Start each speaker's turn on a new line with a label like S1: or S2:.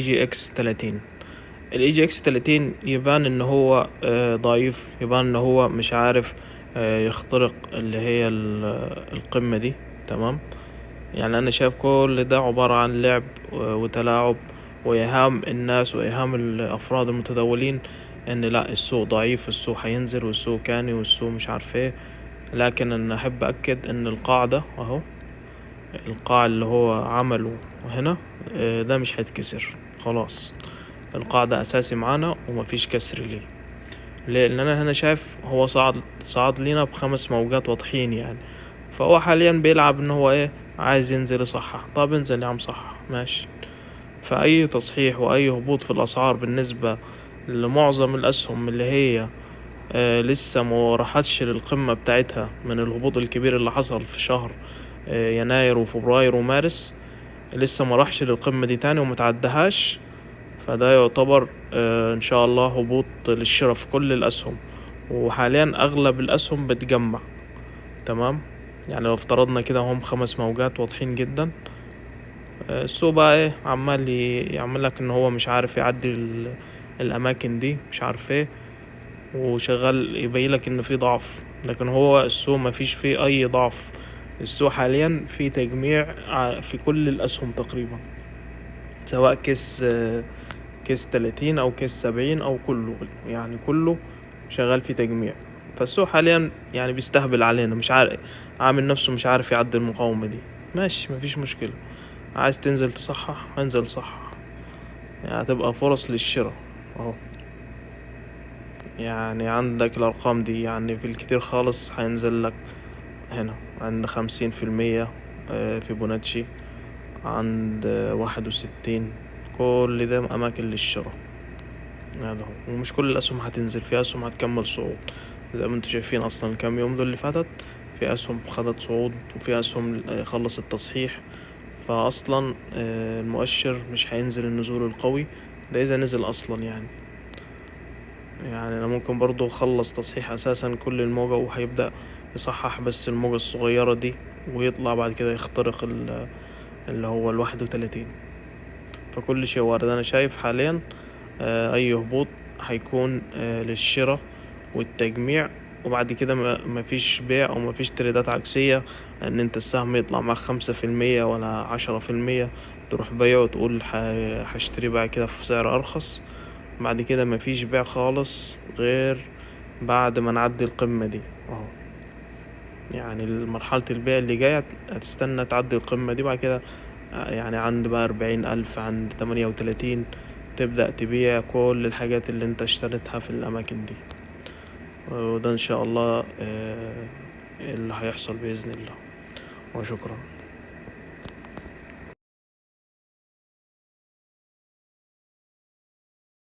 S1: جي اكس 30. الاي جي اكس 30 يبان ان هو ضعيف، يبان ان هو مش عارف يخترق اللي هي القمة دي. تمام. يعني انا شايف كل ده عبارة عن لعب وتلاعب وايهام الناس وايهام الافراد المتداولين ان لا، السوق ضعيف، السوق هينزل، والسوق كاني، والسوق مش عارف ايه. لكن انا احب اكد ان القاعدة اهو، القاع اللي هو عمله هنا ده مش هيتكسر خلاص. القاع ده اساسي معانا ومفيش كسر ليه. ليه؟ لان انا هنا شايف هو صعد لينا ب5 موجات واضحين يعني. فهو حاليا بيلعب ان هو ايه، عايز ينزل يصحح. طب انزل يا عم صحح، ماشي. فاي تصحيح واي هبوط في الاسعار بالنسبة لمعظم الاسهم اللي هي لسه ما راحتش للقمة بتاعتها من الهبوط الكبير اللي حصل في شهر يناير وفبراير ومارس، لسه ما راحش للقمة دي تاني ومتعدهاش. فده يعتبر ان شاء الله هبوط للشراء في كل الاسهم. وحاليا اغلب الاسهم بتجمع. تمام. يعني لو افترضنا كده هم 5 موجات واضحين جدا. السوق بقى ايه، عمال يعمل لك ان هو مش عارف يعدي الاماكن دي، مش عارف ايه، وشغال يبين لك ان في ضعف. لكن هو السوق ما فيش فيه اي ضعف. السوق حاليا في تجميع في كل الاسهم تقريبا، سواء كيس 30 او كيس 70 او كله، يعني كله شغال في تجميع. فالسوق حاليا يعني بيستهبل علينا، مش عارف، عامل نفسه مش عارف يعدي المقاومة دي. ماشي، مفيش مشكلة. عايز تنزل تصحح انزل صحح، يعني هتبقى فرص للشراء اهو. يعني عندك الارقام دي، يعني في الكتير خالص هينزل لك هنا عند 50% فيبوناتشي، عند 61. كل ده اماكن للشراء. هذا هو. ومش كل الاسهم هتنزل، في اسهم هتكمل صعود زي ما انتم شايفين. اصلا الكام يوم دول اللي فاتت في اسهم خدت صعود، وفي اسهم خلصت تصحيح. فاصلا المؤشر مش هينزل النزول القوي ده اذا نزل اصلا يعني. يعني انا ممكن برضو اخلص تصحيح اساسا كل الموجة وهيبدأ يصحح بس الموجة الصغيرة دي، ويطلع بعد كده يخترق اللي هو 31. فكل شيء وارد. انا شايف حاليا اي هبوط هيكون للشراء والتجميع. وبعد كده مفيش بيع او مفيش تريدات عكسية، ان انت السهم يطلع معاك 5% ولا 10% تروح بيعه وتقول هشتري بعد كده في سعر ارخص. بعد كده مفيش بيع خالص غير بعد ما نعدي القمة دي اهو. يعني مرحلة البيع اللي جاية هتستنى تعدي القمة دي. بعد كده يعني عند بقى 40,000، عند 38 تبدأ تبيع كل الحاجات اللي انت اشتريتها في الأماكن دي. وده إن شاء الله اللي هيحصل بإذن الله. وشكرا.